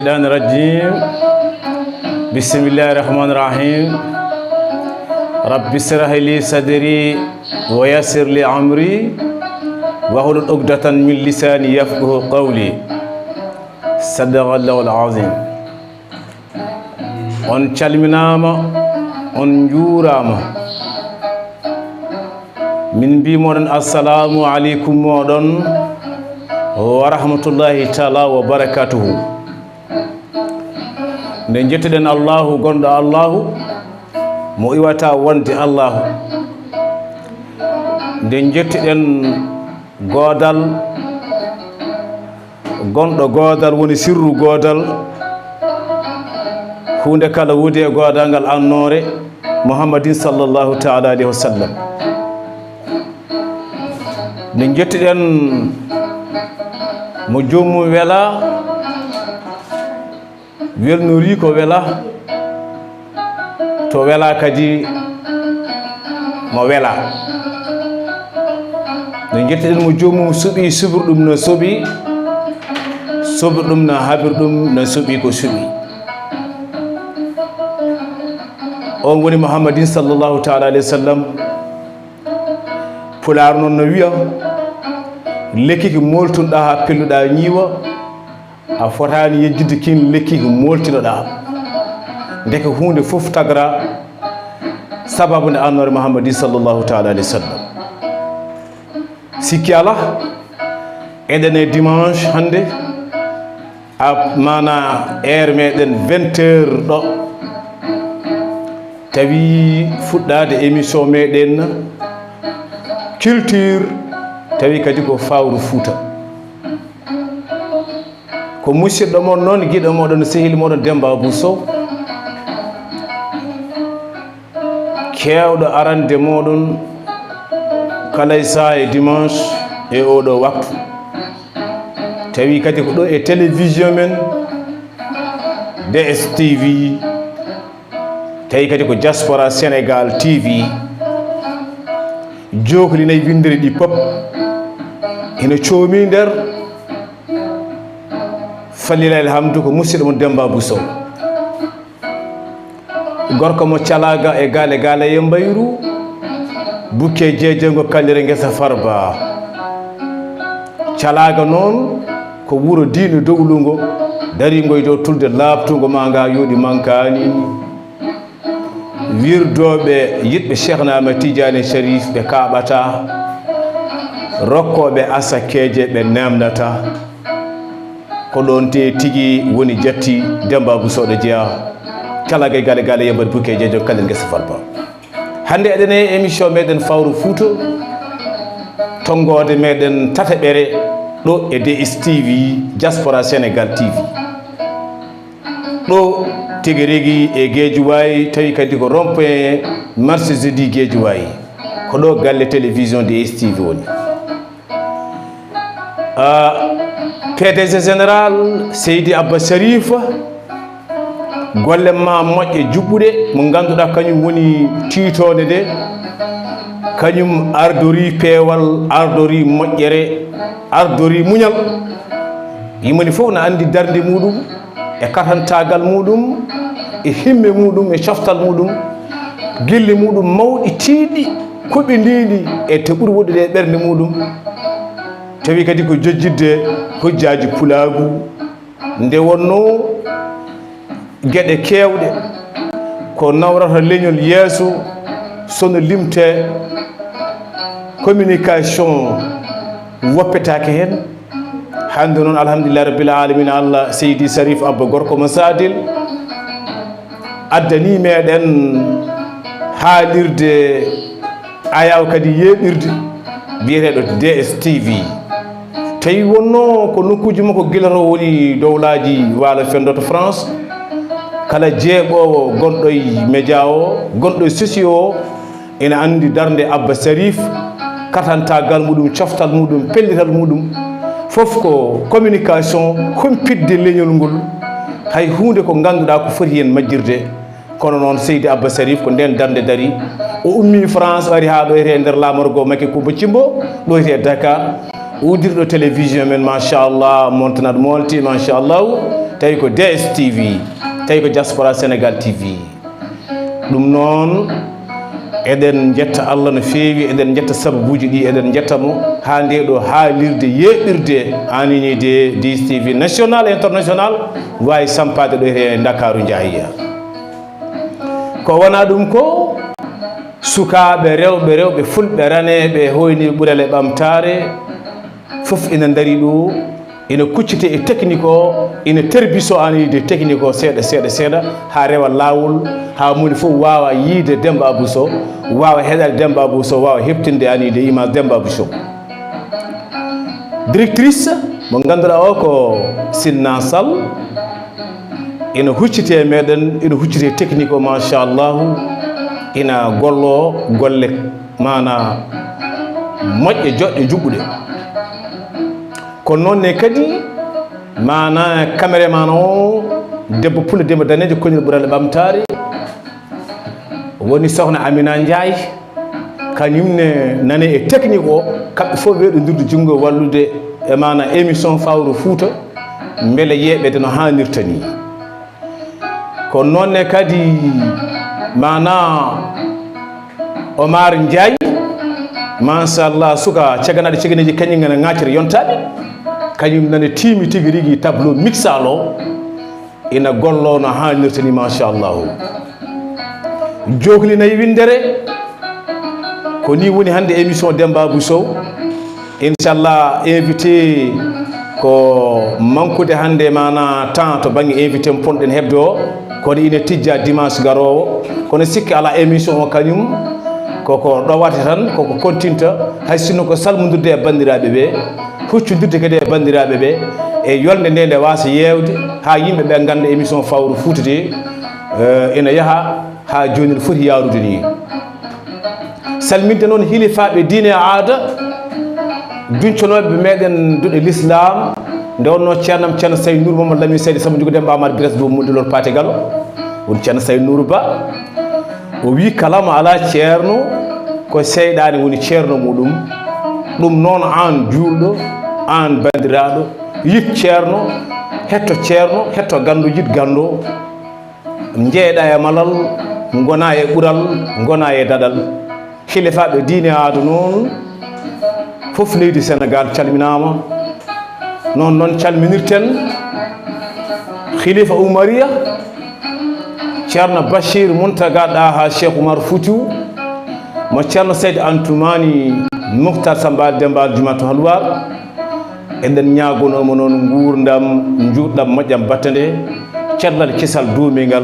الشيطان الرجيم بسم الله الرحمن الرحيم رب اشرح لي صدري ويسر لي أمري واحلل عقدة من لساني يفقهوا قولي صدق الله العظيم on calminama on juurama min mbimoɗon assalamu aleykum moɗon wa rahmatullahi taala wa barakatuhu nde jettoɗen allahu gonɗo allahu mo iwata wonde allahu nde jettoɗen godal gonɗo godal woni sirru godal hunde kala wuudi e godal ngal annore muhammadin sallllahu taala alayhi wa sallam nde jettoɗen mo joomum wela welnori ko wela to wela kadi mo wela nde jettoɗen mo joomum suuɓi subir ɗum no suuɓi sobir ɗum no habir ɗum no suuɓi ko suuɓi on woni muhammadin sallllahu taala alayhi wa sallam pular noon no wiya lekki ko moltunoɗa ha pelluɗa ñiiwa a fotani yejjidde kin lekki ko moltinoɗa ndeke hunde fof tagra sababu nde annore muhammadin sallllahu taala alayhi wa sallam sikki ala eɗen e dimanche hande mana heure meɗen 20 heures ɗo tawi fuɗɗade émission meɗen culture tawi kadi ko Faawrou fouta ko musidɗo mon noon guiɗo moɗon sehil moɗon Demba Abdou kewɗo arande moɗon kala saa e dimanche e oɗo waktu tawi kadi ko ɗo e télévision men DSTV tawi kadi ko diaspora Sénégal TV joklinayi windere ɗi pop ina coomi nder fallilahi alhamdu ko musidɗo mo Demba Abdou gorko mo calaga e gaale gaale e mbayru bukke jeejengo kallire ngesa farba calaga noon ko wuro diino dowlungo daringo e dow tulde labtungo ma nga yooɗi mankani wirdoɓe yiɗɓe Cheikhna Ahmed Tidiane Sharif ɓe kaɓata rokkoɓe asakeje ɓe nemnata ko ɗon te tigui woni jatti Demba Abdou ɗo jeeya calaga e gale gale yembat bukke jeejo kalel guesa farba hande eɗen e émission meɗen Faawrou fouta tonggode meɗen tataɓere ɗo e DSTV diaspora Sénégal TV ɗo tigi rigui e Guédiawaye tawi kadi ko rond-point marché jeudi Guédiawaye ko ɗo galle télévision DSTV woni PDG général Seydi Abba Sharif golle ma moƴƴe juɓɓuɗe mo ganduɗa kañum woni titode nde kañum ardori peewal ardori moƴƴere ardori muñal yimoni fof ne andi darde muɗum e katantagal muɗum e himme muɗum e coftal muɗum gille muɗum mawɗi tiiɗi kuɓindiɗi e to ɓuuri woɗɗude e ɓernde muɗum tawi kadi ko jojjidde hujjaji pulagu nde wonno gueɗe kewɗe ko nawrata leñol yeeso sono limte communication woppetake hen hande noon alhamdulillah rabbil alamin Allah Seydi Sharif Abba gorko mo sadil addani meɗen haalirde ayaw kadi yeɓirde biyeteɗo DSTV tawi wonno ko nokkuji makko gila to woni dowlaji waalo fendoto France kala jeeɓowo gonɗo e média o gonɗo e socio o ina andi darde Abba Sharif katantagal muɗum coftal muɗum pellital muɗum fof ko communication humpidde leñol ngol hay hunde ko ganduɗa ko foti hen majjirde kono noon Seydi Abba Sharif ko nden darde dari o ummi France ari ha ɗo ete nder lamorgo makki Kumba Cimbo ɗo ete Dakar udirɗo télévision men machallah montanat molti machallahu tawi ko DSTV tawi ko Diaspora Sénégal TV ɗum noon eɗen jetta Allah no feewi eɗen jetta sababuji ɗi eɗen jettamo ha nde ɗo haalirde yeɓirde anide DSTV national et international wawi sampade ɗo e Dakaru Ndiahiya ko wona ɗum ko sukaɓe rewɓe fulɓe raneɓe hoyni ɓurele ɓamtare fof ina dari ɗo ina kuccite e technique o ina terbiso anide technique o seeɗa ha rewa lawol ha moni fof wawa yiide Demba Abdou Sow wawa heɗade Demba Abdou Sow wawa heɓtinde anide image Demba Abdou Sow directrice mo ganduɗa o ko Sinna Sall ina huccite meɗen ina huccite technique o machallahu ina gollo golle mana moƴƴe joɗɗe juɓɓuɗe kono noon ne kadi mana caméraman o debbo Pullo Demba danejo koñol ɓurale ɓamtare woni sohna Amina Ndiaye kañumne nane e technique o kamɓe fof weeɗo dirde junngo wallude e mana émission Faawrou fouta beele yeɓede no hannirta ni kono noonne kadi mana Omar Ndiaye machallah suka caganaɗo ceganeji kañum ngana ŋaccere yontaɓe kañum nane tiimi tigui rigui tableau mixal o ina gollo no hannirta ni machallahu joklinayi windere ko ni woni hande émission Demba Abdou Sow inchallah invité ko mankude hande mana temps to banggue invité mo ponɗen hebde o kono ina tijja dimanche garowo kono sikki ala émission o kañum koko ɗowata tan koko continta hay sinno ko salmodirde e bandiraɓe ɓe huccodirde kadi e bandiraɓe ɓe e yolde nde wasa yewde ha yimɓeɓe ganda émission Faawrou fouta de ina yaaha ha joni no foti yarude ni salminde noon hilifaɓe diine aada dunconoɓe meɗen duɗe l'islam nde wonno ceernam ceerno Saydou Nour Mamadou Lamine Seydi Samba Diogo Demba Amar Bires Bo Moudilor Paté Gallo woni ceerno Saydou Nour Ba o wi kala mo ala ceerno ko seyɗani woni ceerno muɗum ɗum noon an juulɗo an bandiraɗo yit ceerno hetto gando yit gando jeeɗa e malal gona e ɓural gona e daɗal hilifaɓe diine aada noon fof leydi Sénégal calminama noon calminirten hilifa Oumariya ceerno Bachir Mountaga Daha Cheikh Oumar Foutiyou mo ceerno Seydi Antoumani Mouhtar Samba Demba Jumato Halwar eɗen ñagonomo noon gurdam juɗɗam moƴƴam battande cellal kisal duumingal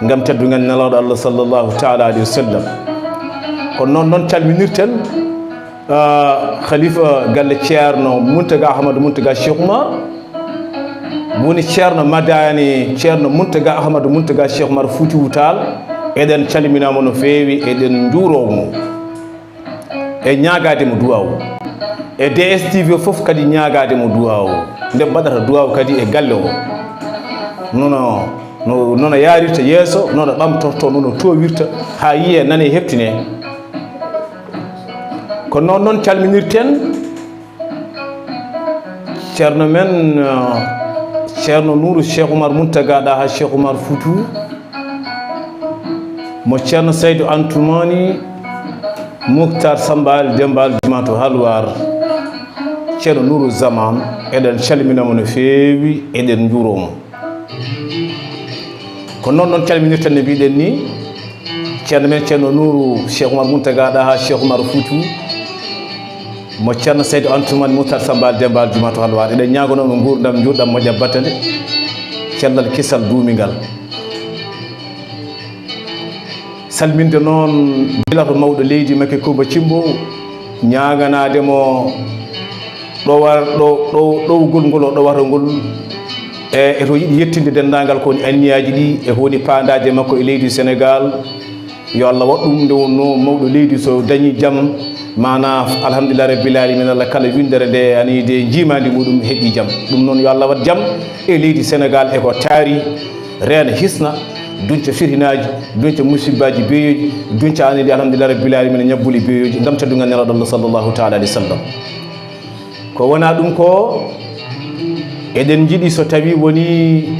gam teddugal nelaɗo Allah sallllahu taala alayhi wa sallam kono noon calminirten khalifa galle ceerno Mountaga Ahmadou Mountaga Cheikh Oumar woni ceerno madani ceerno Mountaga Ahmadou Mountaga Cheikh Oumar Foutiyou Tall eɗen calminamo no feewi eɗen juuromo e ñagademo duwaw e DSTV fof kadi ñagademo duwaw nde mbaɗata duwaw kadi e galle o nono yarirta yeeso nono ɓamtorto nono towirta ha yiye nane heftine ko noon calminirten ceerno men ceerno Nourou Cheikh Oumar Mountaga Daha Cheikh Oumar Foutiyou mo ceerno Saydou Antoumani Mouhtar Sambal Dembal Jumato Halwar ceerno Nourou Zaman eɗen calminamo no feewi eɗen juuromo ko noon calminirten no mbiɗen ni ceerno men ceerno Nourou Cheikh Oumar Mountaga Daha Cheikh Oumar Foutiyou mo ceerno Saydou Antoumani Mouhtar Sambal Dembal Jumato Halwar eɗen ñagonomo gurdam juɗɗam moƴƴam battande cellal kisal duumingal salminde noon bilato mawɗo leydi Macky Coumba Thimbo ñaganademo ɗowgol ngol o ɗowata ngol e to yiɗi yettinde dendagal kowoni anniyaji ɗi e woni pandaje makko e leydi Sénégal yo Allah waɗɗum nde wonno mawɗo leydi so dañi jaam mana alhamdulillah rabbil alamin Allah kala windere nde anide jimadi muɗum heeɓi jaam ɗum noon yo Allah wat jaam e leydi Sénégal eko taari reena hisna dunca firhinaji dunca musibbaji beyoji dunca anide alhamdulillah rabbil alamin ñabbuli beyoji gam teddugal nelaɗo Allah sallllahu taala alih w sallam ko wona ɗum ko eɗen jiɗi so tawi woni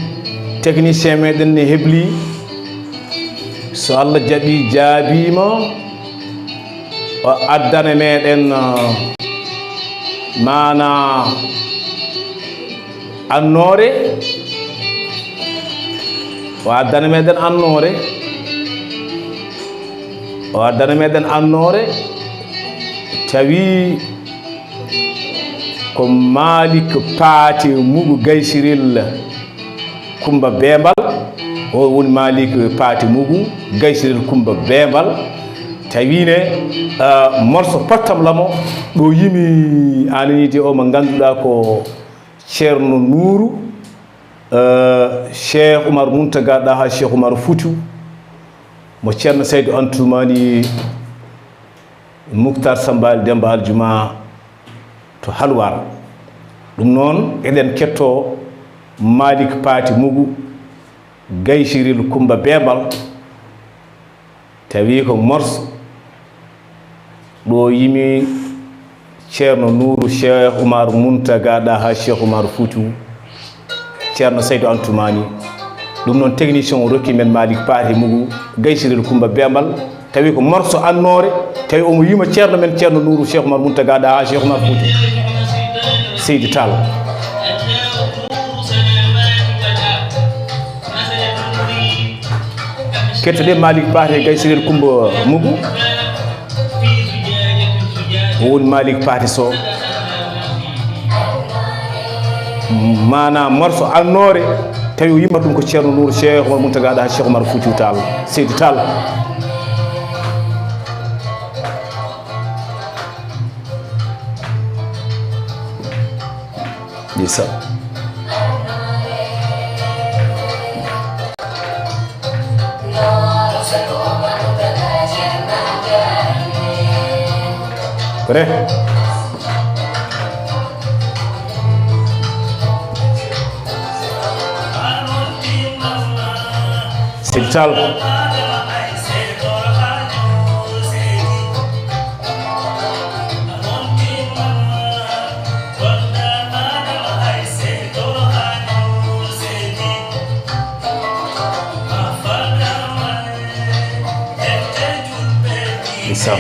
technicien meɗen ne hebli so Allah jaɓi jaabima o addana meɗen mana annore o addana meɗen annore tawi ko Malik Paate Mugu Gaysiril Kumba Bembal o woni Malik Paate Mugu Gaysiril Kumba Bembal tawine morso pattam lamo ɗo yimi ananide o mo ganduɗa ko ceerno Nouru Cheikh Oumar Mountaga ɗaha Cheikh Oumar Foutou mo ceerno Saydou Antoumani Moukhtar Sambal Demba Aljuma to Halwar ɗum noon eɗen ketto Malik Paate Mugu Gaysiril Kumba Bembal tawi ko morso ɗo yimi ceerno Nouru Cheikh Oumar Mountaga ɗaha Cheikh Oumar Foutou ceerno Saydou Antoumani ɗum noon technicien o rokki men Malik Paate Mugu Gaysiril Kumba Bembal tawi ko morso annore tawi omo yima ceerno men ceerno Nouru Cheikh Oumar Mountaga ɗaha Cheikh Oumar Foutou Seydi Tall kettoɗe Malik Paate Gaysiril Kumba Mugu o woni Malik Paate so mana morso annore tawi o yimma ɗum ko ceerno Nouru Cheikh Oumar Mountaga ɗaha Cheikh Oumar Foutou Tall Seydi Tall Lisa Pre Seydi Tall Lisa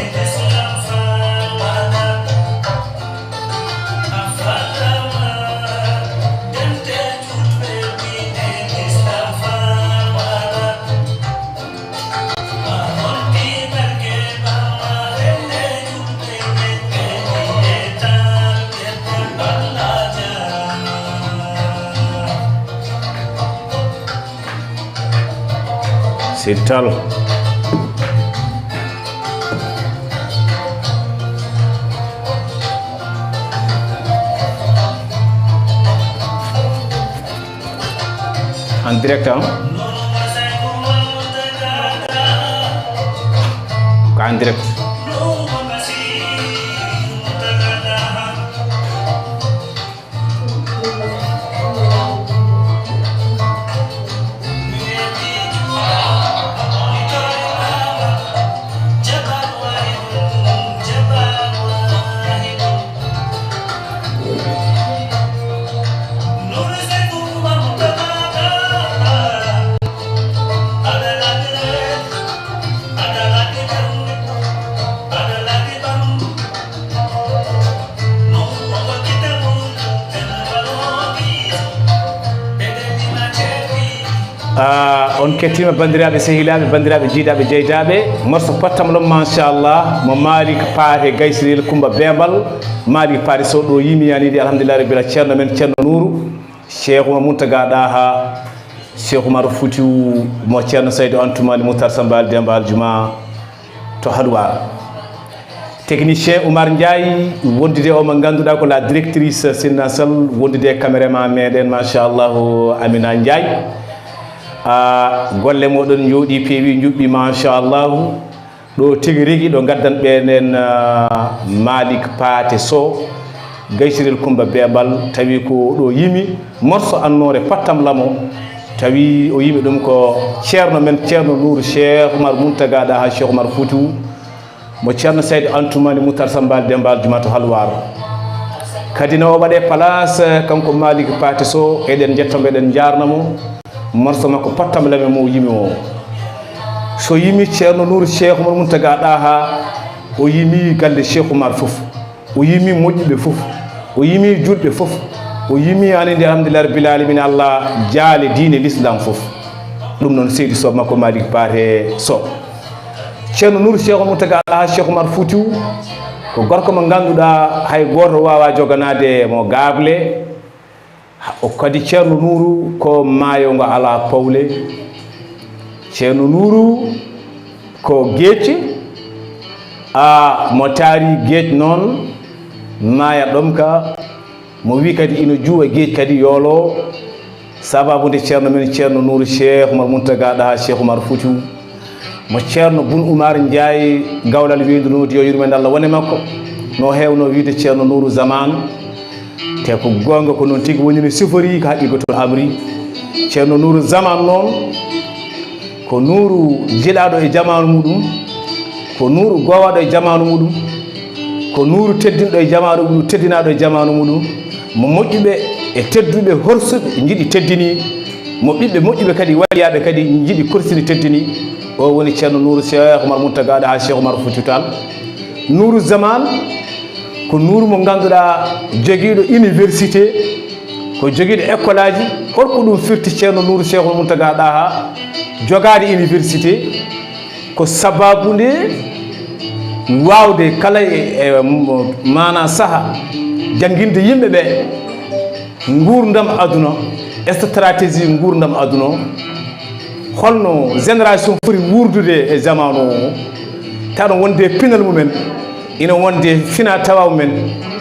Seydi Tall en direct ko en direct on kettima bandiraɓe sehilaɓe bandiraɓe jiidaɓe jeydaɓe morso pattam lom machallah mo Malik Paate Gaysiril Kumba Bembal Malik Paate so ɗo yimi yanide alhamdulillah rabbil ceerno men ceerno Nouru Cheikh Oumar Mountaga ɗaha Cheikh Oumar Foutou mo ceerno Saydou Antoumani Moukhtar Sambal Demba Aljuma to Halwar technicien Oumar Ndiaye wondude o mo ganduɗa ko la directrice Sinna Sall wondude caméraman meɗen machallah Amina Ndiaye golle moɗon jooɗi peewi juɓɓi machallah ɗo tigi rigui ɗo gaddan ɓenen Malik Paate so Gaysiril Kumba Bembal tawi ko ɗo yimi morso annore pattam lamo tawi o yimi ɗum ko ceerno men ceerno Nouru Cheikh Oumar Mountaga ɗaha Cheikh Oumar Foutou mo ceerno Saydou Antoumani Moukhtar Sambal Demba Aljuma to Halwar kadi no waɗe place kanko Malik Paté Sow eɗen jettomo eɗen jarnamo morso makko pattam lame mo yimi o so yimi ceerno Nour Cheikh Oumar Mountaga Daha o yimi galle Cheikh Oumar fof o yimi moƴƴuɓe fof o yimi julɓe fof o yimi aninde alhamdulillah rabbil alamin Allah jaale diine l'islam fof ɗum noon seydi Sow makko Malik Paté Sow ceerno Nour Cheikh Oumar Mountaga Daha Cheikh Oumar Foutiyou ko gorko mo ganduɗa hay goto wawa joganade mo gable o kadi ceerno Nouru ko maayo ngo ala pawle ceerno Nouru ko geecce mo taari geej noon maaya ɗom ka mo wi kadi ina juuwa geej kadi yoolo sababude ceerno men ceerno Nour Cheikh Oumar Mountaga Daha Cheikh Oumar Foutiyou mo ceerno Boun Oumar Ndiaye gawlal windunodi yo yurmede Allah wone makko no hewno wiide ceerno Nouru zaman te ko gonga ko noon tigi woni no sifori ko haqiqatul amri ceerno Nouru zaman noon ko Nouru jiɗaɗo e jamanu muɗum ko Nouru gowaɗo e jamanu muɗum ko Nouru teddinɗo e jamanu muɗum teddinaɗo e jamanu muɗum mo moƴƴuɓe e tedduɓe horsuɓe jiiɗi teddini mo ɓiɓɓe moƴƴuɓe kadi waliyaɓe kadi jiiɗi korsini teddini o woni ceerno Nour Cheikh Oumar Mountaga Daha Cheikh Oumar Foutiyou Tall Nouru zaman ko Nouru mo ganduɗa joguiɗo université ko joguiɗo école aji holko ɗum firti ceerno Nour Cheikh Oumar Mountaga Daha jogade université ko sababude wawde kala e mana saaha jangguinde yimɓeɓe gurdam aduna stratégie gurdam aduna holno génération foti wurdude e zamanu o taɗo wonde pinal mumen ina wonde fina tawa mumen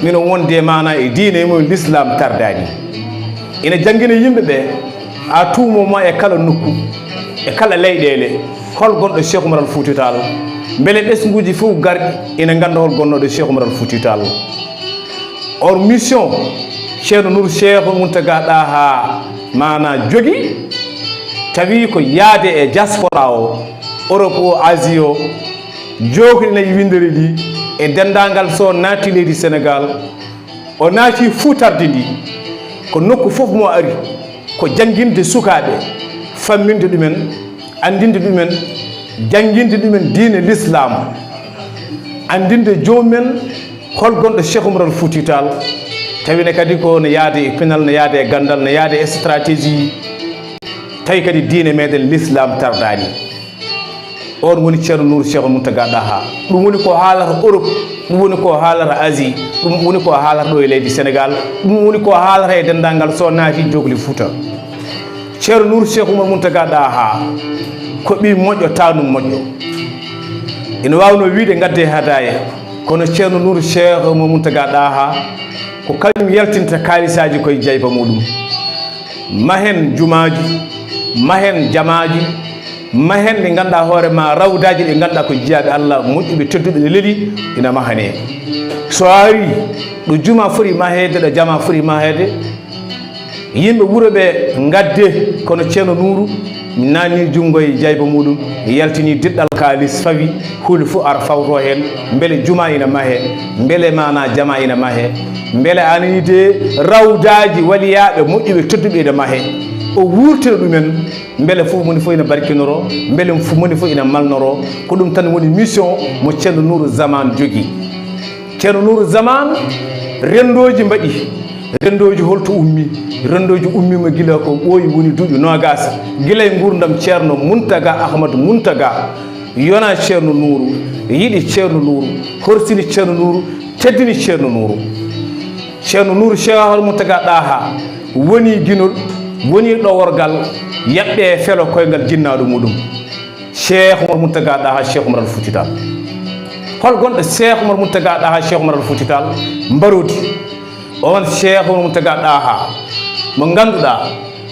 ina wonde mana e diine mumen l'islam tardani ina jangguina yimɓeɓe a tout moment e kala nokku e kala leyɗele hol gonɗo Cheikh Oumar Foutiyou Tall beele ɓesguji fof garɗi ina ganda hol gonnoɗo Cheikh Oumar Foutiyou Tall or mission ceerno Nour Cheikh Mountaga Daha mana jogui tawi ko yaade e diaspora o Europe o Asie o jokɗina e windere ɗi e dendagal so naati leydi Sénégal o naati fuutarde ndi ko nokku fof mo ari ko jangguinde sukaɓe famminde ɗumen andinde ɗumen jangguinde ɗumen diine l'islam andinde jomumen hol gonɗo Cheikh Oumar Foutiyou Tall tawine kadi ko no yaade e pinal no yaade e gandal no yaade e stratégie tawi kadi diine meɗen l'islam tardani on woni ceerno Nour Cheikh Mountaga Daha ɗum woni ko haalata Europe ɗum woni ko haalata Asie ɗum woni ko haalata ɗo e leydi Sénégal ɗum woni ko haalata e dendagal so naati jogli Fouta ceerno Nour Cheikh Oumar Mountaga Daha ko ɓi moƴƴo tanum moƴƴo ina wawno wiide gadde hadaya kono ceerno Nour Cheikh Oumar Mountaga Daha ko kañum yaltinta kalisaji koye jayba muɗum mahen jumaji mahen jamaji mahen ɗe ganduɗa hoorema rawdaji ɗe ganduɗa ko jiyaɓe Allah moƴƴuɓe tedduɓe ne leeli ina mahane so ari ɗo juma foti mahede ɗo jama foti mahede yimɓe wuuro ɓe gadde kono ceerno Nouru nanni junggo e jayba muɗum yaltini diɗɗal kalis fawi huuli fof ara fawto hen beele juma ina mahe beele mana jama ina mahe beele anide rawdaji waliyaɓe moƴƴuɓe tedduɓe ina mahe o wurtina ɗumen beele fof moni fof ina barkinoro beele moni fof ina malnoro ko ɗum tan woni mission mo ceerno Nouru zaman jogui ceerno Nouru zaman rendoji mbaɗi rendoji holto ummi rendoji ummima gila ko ɓooyi woni duuɓi nogas gila e gurdam ceerno Mountaga Ahmadou Mountaga yona ceerno Nouru yiɗi ceerno Nouru horsini ceerno Nouru teddini ceerno Nouru ceerno Nouru Cheikh Oumar Mountaga Daha woni guinol woni ɗoworgal yaɓɓe felo koyngal jinnaɗo muɗum Cheikh Oumar Mountaga Daha Cheikh Oumar Foutiyou Tall hol gonɗo Cheikh Oumar Mountaga Daha Cheikh Oumar Foutiyou Tall mbarodi on Cheikh Oumar Mountaga Daha mo ganduɗa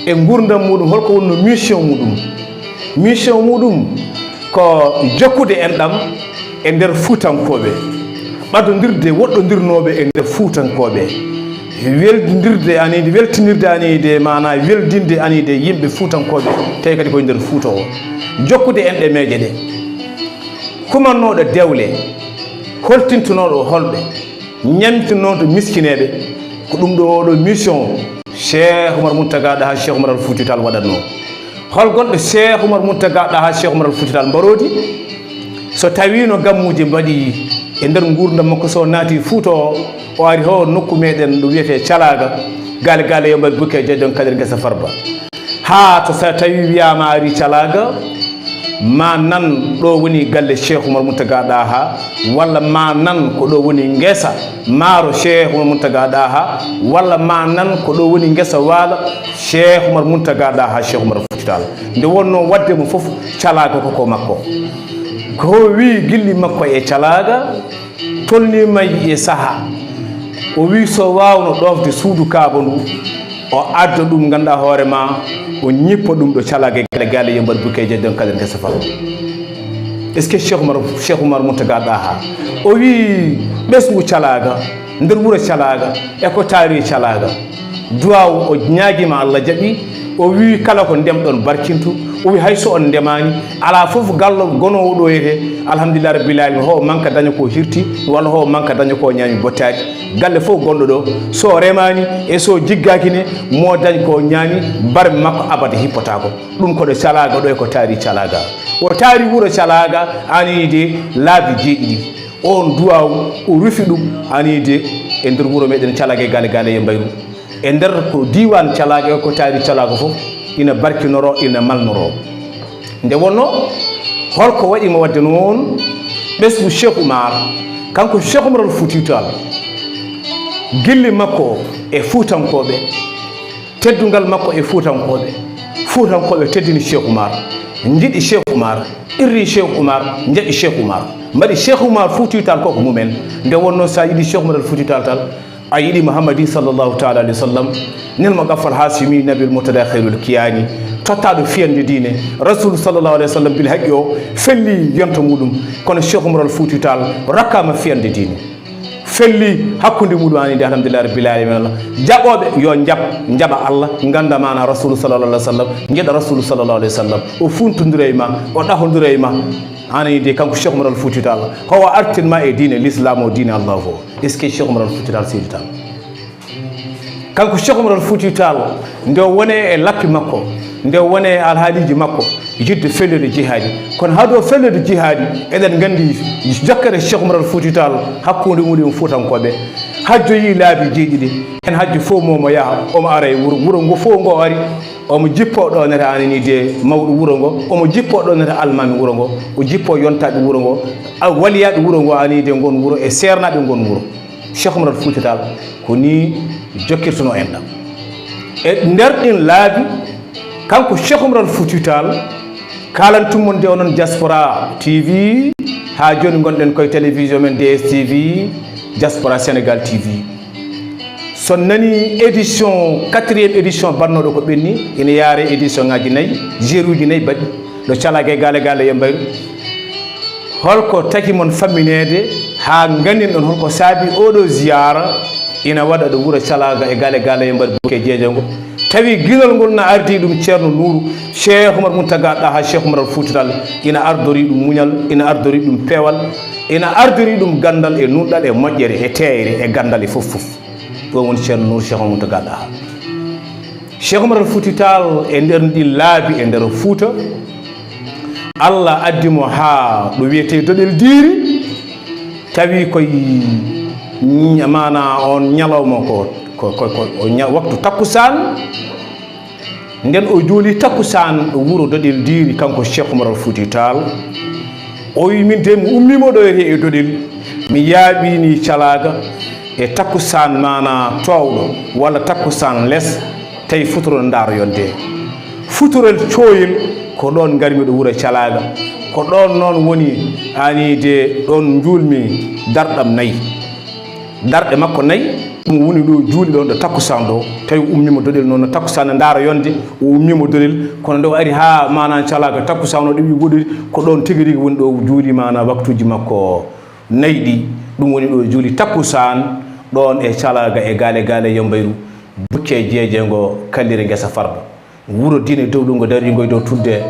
e gurdam muɗum holko wonno mission muɗum ko jokkude enɗam e nder fuutankoɓe ɓadodirde woɗɗodirnoɓe e nder fuutankoɓe weldirde anide weltinirde anide mana weldinde anide yimɓe fuutankoɓe tawi kadi koye nder Fouta o jokkude enɗe meje ɗe kumannoɗo dewle holtintonoɗo holɓe ñamtinoɗo miskineɓe ko ɗum ɗo mission Cheikh Oumar Mountaga ɗa ha Cheikh Oumar Fouti Tall waɗatno hol gonɗo Cheikh Oumar Mountaga ɗa ha Cheikh Oumar Fouti Tall mbarodi so tawi no gammuji mbaɗi e nder gurdam makko so naati Fouta o ari ho nokku meɗen ɗo wiyete Calaga gale yo mbaɗi bukke jeejon kadir guesa Farba ha to sa tawi wiyama ari Calaga ma nan ɗo woni galle Cheikh Oumar Mountaga ɗa ha walla ma nan ko ɗo woni guesa maaro Cheikh Oumar Mountaga ɗa ha walla ma nan ko ɗo woni guesa waala Cheikh Oumar Mountaga ɗa ha Cheikh Oumar Fouti Tall nde wonno wadde mo foof Calaga koko makko ko wi gilli makko e Calaga tolnima e saaha o wi so wawno ɗofde suudu kaaba ndu o adda ɗum ganduɗa hoore ma o ñippa ɗum ɗo Calaga e gale yo mbaɗi bukke jeejon kadir guesa Farba est ce que Cheikh Oumar Mountaga ɗa ha o wi ɓesgu Calaga nder wuuro Calaga e ko taari Calaga duwaw o ñaaguima Allah jaaɓi o wi kala ko ndemɗon barkintu o wi hayso on ndemani ala foof gallo gonowo ɗo yete alhamdulillah rabbil alamin ho manka daña ko hirti walla ho manka daña ko ñaami bottaji galle fof gonɗo ɗo so remani e so jiggakine mo dañ ko ñaami barme makko abada hippotako ɗum koɗo Calaga ɗo e ko taari Calaga o taari wuuro Calaga anide laabi jeeɗiɗi on duwaw o rufi ɗum anide e nder wuuro meɗen Calaga e gale e mbayru e nder ko diwan Calaga e ko taari Calaga fof ina barkinoro ina malnoro nde wonno holko waɗimo wadde noon ɓesgu Cheikh Oumar kanko Cheikh Oumar Fouti Tall gilli makko e fuutankoɓe teddugal makko e fuutankoɓe teddini Cheikh Oumar jiɗi Cheikh Oumar irri Cheikh Oumar jaɓi Cheikh Oumar mbaɗi Cheikh Oumar Fouti Tall koko mumen nde wonno sa yiɗi Cheikh Oumar Fouti Tall a yiɗi Mouhammadi sallllahu taala alayhi wa sallam nelmo gaffal hasimi nabil moutada khairul kiyani tottaɗo fiyande diine rasul sallllahu alayhi wa sallam bil haqqi o felli yonto muɗum kono Cheikh Oumar Fouti Tall rakkama fiyande diine felli hakkude muɗum anide alhamdulillah rabbil alamin jaɓoɓe yo jaɓa Allah ganda mana rasul sallllahu alayhi wa sallam jeeɗa rasul sallllahu alayhi wa sallam o funtodira e ma o ɗahodira e ma anide kanko Cheikh Oumar Fouti Tall howo artinma e diine l'islam o diine Allah fo est ce que Cheikh Oumar Fouti Tall seydi Tall kanko Cheikh Oumar Fouti Tall nde wone e lappi makko nde wone e alhaaliji makko jidde fellode jihadi kono haado fellode jihadi eɗen gandi jokkere Cheikh Oumar Fouti Tall hakkude muɗum fuutankoɓe hajjoyi laabi jeeɗiɗi hen hajji fof momo yaaha omo ara e wuuro ngo fof ngo ari omo jippo ɗonete ananide mawɗo wuuro ngo omo jippo ɗonete almami wuuro ngo o jippo yontaɓe wuuro ngo waliyaɓe wuuro ngo anide gon wuuro e sernaɓe gon wuuro Cheikh Oumar Fouti Tall ko ni jokkirtuno en ɗam e nder ɗin laabi kanko Cheikh Oumar Fouti Tall kalantummon nde onon diaspora TV ha joni gonɗen koye télévision men DSTV diaspora Sénégal TV so nani édition 4e édition bannoɗo ko ɓenni ina yaare édition ngaji 4 jeeruji 4 baɗi ɗo Calaga e gale e mbayru holko taki mon famminede ha gandin ɗon holko saabi oɗo ziyara ina waɗa ɗo wuuro Calaga e gale e mbayru bukke jeeje ngo tawi guinol ngol na ardi ɗum ceerno Nourou Cheikh Oumar Mountaga ɗa ha Cheikh Oumar Fouti Tall ina ardori ɗum muñal ina ardori ɗum peewal ina ardori ɗum gandal e nunɗal e moƴƴere e teeyre e gandal e fof ɗum woni ceerno Nourou Cheikh Oumar Mountaga ɗa ha Cheikh Oumar Fouti Tall e nder ndi laabi e nder Fouta Allah addimo ha ɗo wiyete doɗel diiri tawi koye mana on ñalawma ko waktu takkusan nden o jooli takkusan ɗo wuuro doɗel diiri kanko Cheikh Oumar Fouti Tall o wi min de mi ummimo ɗo e doɗel mi yaaɓini Calaga e takkusan mana towɗo walla takkusan less tawi futuro ndaaro yonde futurel coyel ko ɗon garmi ɗo wuuro Calaga ko ɗon noon woni anide ɗon julmi darɗam 4 darɗe makko 4 ɗum woni ɗo juuli ɗon ɗo takkusan ɗo tawi ummimo doɗel noon takkusan ndaaro yonde o ummimo doɗel kono nde o ari ha mana Calaga takkusan o ɗewi woɗiri ko ɗon tigi rigi woni ɗo juuli mana waktuji makko 4 ɗi ɗum woni ɗo juuli takkusan ɗon e Calaga e gale yo mbayru bukke jeeje ngo kallire guesa Farba wuuro diine dow ɗo ngo daringo e dow tudde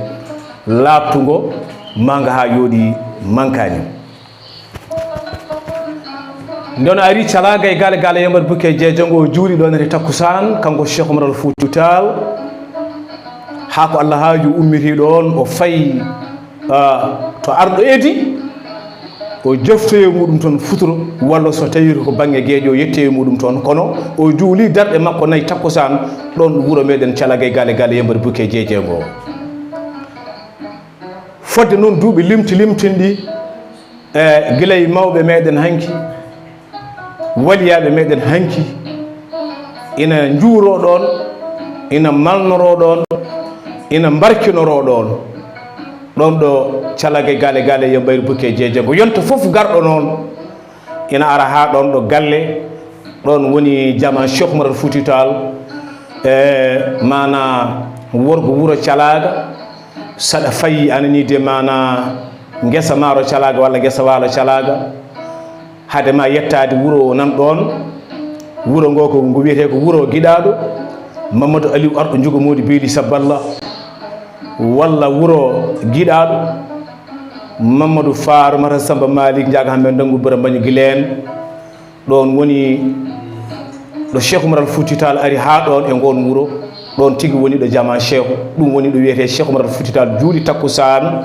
laabtugo manga ha yooɗi mankani nden ari calaga e gale gale yambar buke jeejongo juuri ɗon ete takkusan kanko Cheikh Oumar Foutiyou Tall ha ko Allah haaju ummiti ɗon o fayi to arɗo eedi o joftoye muɗum toon futuro walla so tawi ko banggue gueeƴo yette muɗum toon kono o juuli darɗe makko nayyi takkusan ɗon wuuro meɗen calaga e gale gale yambar buke jeejengo fodde noon duuɓi limtinɗi e guilay mawɓe meɗen hanki waliyaɓe meɗen hanki ina juuro ɗon ina malnoro ɗon ina barkinoro ɗon ɗon ɗo calaga gale gale yambayru buke jeejengo yonta foof garɗo noon ina ara ha ɗon ɗo galle ɗon woni jama Cheikh Oumar Foutiyou Tall e mana worgo wuuro calaga saɗa fayi ananide mana guesa maaro calaga walla guesa waalo calaga hade ma yettade wuuro nan ɗon wuuro ngo ko ngo wiyete ko wuuro giɗaɗo Mamadou Aliou arɗo jogo modi beeli saballa walla wuuro giɗaɗo Mamadou Faawrou mata Samba Malik jaga hamɓe dangu bora mbaño guilen ɗon woni ɗo Cheikh Oumar Foutiyou Tall ari ha ɗon e ngon wuuro ɗon tigui woni ɗo jama cheikh ɗum woni ɗo wiyete Cheikh Oumar Foutiyou Tall juuɗi takkusan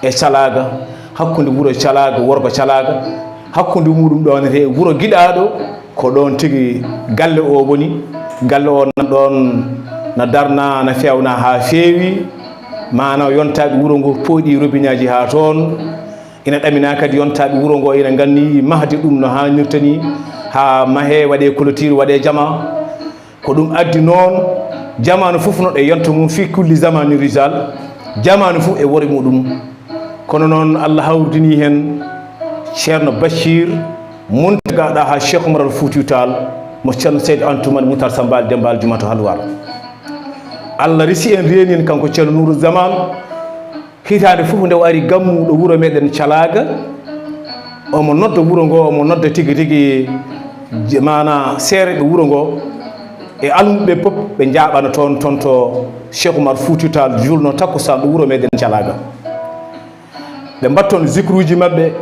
e calaga hakkude wuuro calaga worgo calaga hakkude muɗum ɗon te wuuro giɗaɗo ko ɗon tigui galle o woni galle o nan ɗon na darna na fewna ha feewi mana yontaɓe wuuro ngo pooɗi robiñaji ha toon ina ɗamina kadi yontaɓe wuuro ngo ina ganni mahdi ɗum no hannirta ni ha mahe waɗe clôture waɗe jama ko ɗum addi noon jamanu fof no ɗe yonta mum fi kulli zamani rijal jamanu fof e wori muɗum kono noon Allah hawrdini hen ceerno Bachir Mountaga ha Cheikh Oumar Foutiyou Tall mo ceerno Seydou Antoumane Moutar Sambal Dembal Jumato Halwar Allah risi en reeni en kanko ceerno Nourou Zaman hitande fof nde o ari gammuɗo wuuro meɗen calaga omo nodda wuuro ngo omo nodda tigui tigui mana seereɓe wuuro ngo e almuɓe pop ɓe jaaɓano toon to Cheikh Oumar Foutiyou Tall julno takkusan ɗo wuuro meɗen calaga ɓe mbatton zicruji mabɓe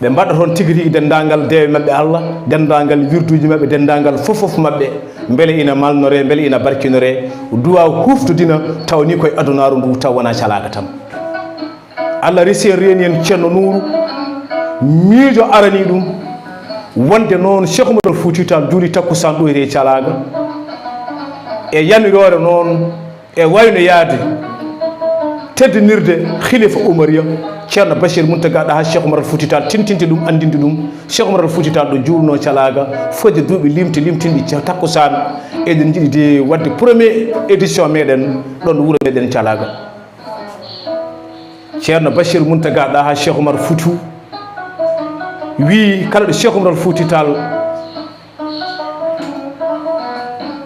ɓe mbaɗa toon tigui tigui dendagal dewe mabɓe Allah dendagal wirduji mabɓe dendagal fof mabɓe beele ina malnore beele ina barkinore duwa huftodina taw ni koye adunaru ndu taw wona calaga tan Allah resi en reeni en ceerno Nourou miijo arani ɗum wonde noon Cheikh Oumar Foutiyou Tall juuli takkusan ɗo ete calaga e yamirore noon e wayno yaade teddinirde khilefa Oumariya ceerno Bachir Mountaga ha Cheikh Oumar Foutiyou Tall tintinte ɗum andinde ɗum Cheikh Oumar Foutiyou Tall ɗo juurno calaga fodde duuɓi limtinɗi takkusan eɗen jiiɗi de wadde premier édition meɗen ɗon ɗo wuuro meɗen calaga ceerno Bachir Mountaga ha Cheikh Oumar Foutiyou wi kala ɗo Cheikh Oumar Foutiyou Tall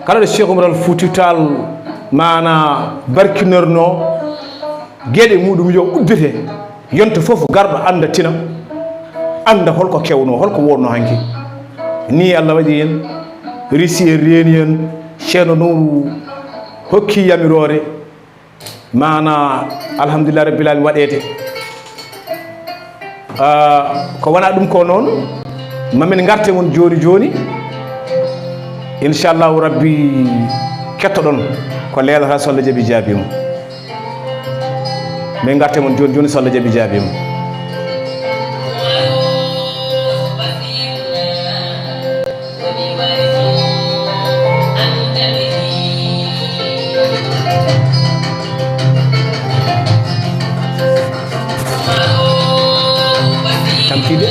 kala ɗo Cheikh Oumar Foutiyou Tall mana barkinorno gueɗe muɗum yo ubbite yonta foof garɗo anda tina anda holko kewno holko wonno hanki ni Allah waɗi hen risi en reeni hen ceerno Nourou hokki yamirore mana alhamdulillah rabbil alamin waɗete ko wona ɗum ko noon mamin garte mon joni inchallahu rabbi kettoɗon ko leelata so Allah jaaɓi jaabima min garte mon joni so Allah jaaɓi jaabima tamtide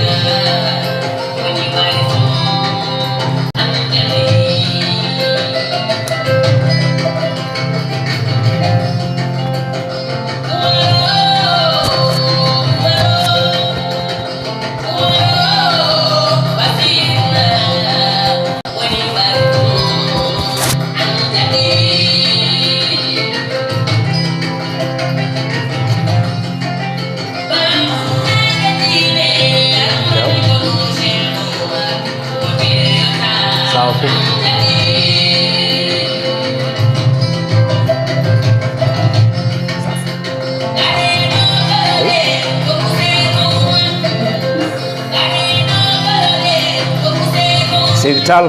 Seydi Tall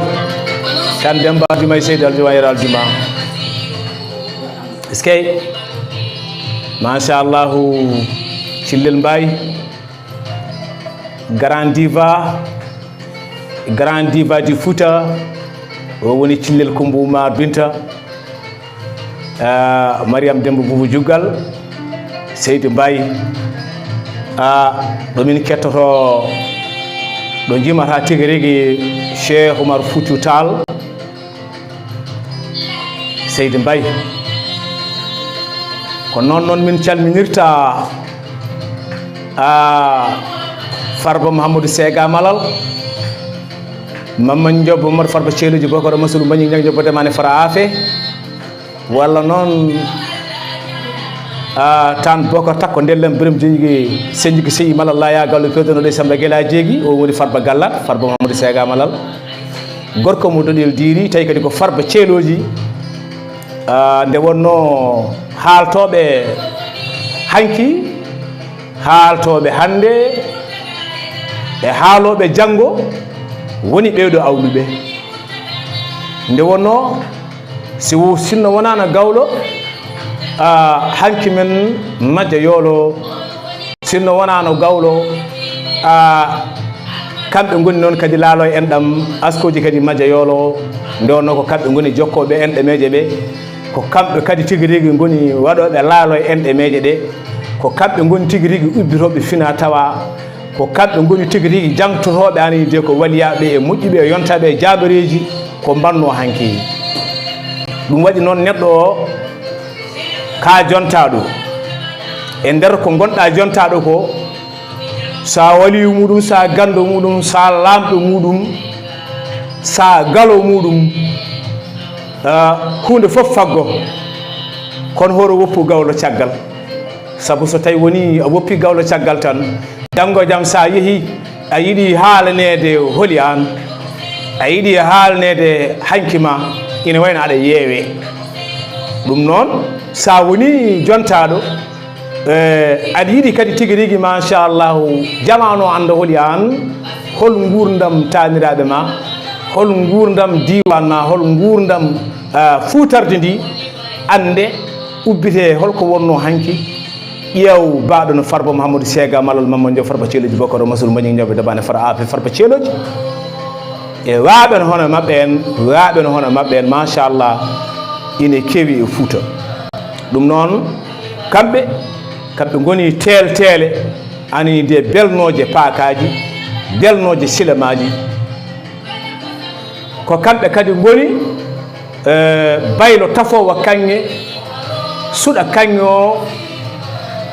kan Demba Abdou may Seydi Aljuma yara Aljuma iskay masha Allah Cillel Mbaye grand diva du Fouta o woni Cillel Kumbu Mar Binta Mariam Demba Boubou Djuggal Seydi Mbaye ɗo min kettoto ɗo jimata tigi rigi Cheikh Oumar Foutiyou Tall Seydi Mbaye ko noon min calminirta Farba Mouhamadou Sega Malal Mamman Diop Momar Farba Ceeluji Bokoro Masulu Mbañi Ñang Diop demane fara afe walla noon tan Bokor takko ndellem Biram Jeñigi Senjigi Sey Malal laya gallo pewdono ɗe Samba Guela jeegi o woni Farba Gallat Farba Mouhamadou Sega Malal gorko mo ɗoɗel diri tawi kadi ko Farba Ceeloji nde wonno haaltoɓe hanki haaltoɓe hande e haaloɓe janggo woni ɓeeɗo awluɓe nde wonno sinno wonano gawlo hanki men majja yoolo sinno wonano gawlo kamɓe goni noon kadi laalo e enɗam askoji kadi majja yoolo nde wonno ko kamɓe goni jokkoɓe enɗemeje ɓe ko kamɓe kadi tigi rigui goni waɗoɓe laalo e enɗemeje ɗe ko kamɓe goni tigi rigui ubbitoɓe fina tawa ko kamɓe goni tigi rigui jangtotoɓe ani de ko waliyaɓe e moƴƴuɓe e yontaɓe e jabareji ko mbanno hanki ɗum waɗi noon neɗɗo o ka jontaɗo e nder ko gonɗa jontaɗo ko sa waliyu muɗum sa gando muɗum sa lamɗo muɗum sa galo muɗum hunde fof faggo kono hoto woppu gawlo caggal saabu so tawi woni a woppi gawlo caggal tan janggo jaam sa yeehi a yiiɗi haalanede hooli an a yiiɗi haalanede hankima ina wayno aɗa yeewe ɗum noon sa woni jontaɗo aɗa yiiɗi kadi tigui rigui machallahu jamanu o anda hooli an hol gurdam taniraɓe ma hol gurdam diwan ma hol gurdam fuutarde ndi ande ubbite holko wonno hanki ƴeew baɗo no Farba Mouhamadou Sega Malal Mamman Diop Farba Ceeloji Bokoro Masulu Mbañi ñawɓe dabane fara afe Farba Ceeloji e waaɓe no hono maɓɓe en machallah ine kewi e Fouta ɗum noon kamɓe goni teele ani de belnoje paakaji belnoje silamaji ko kamɓe kadi goni baylo tafowo kanŋe suɗa kanŋe o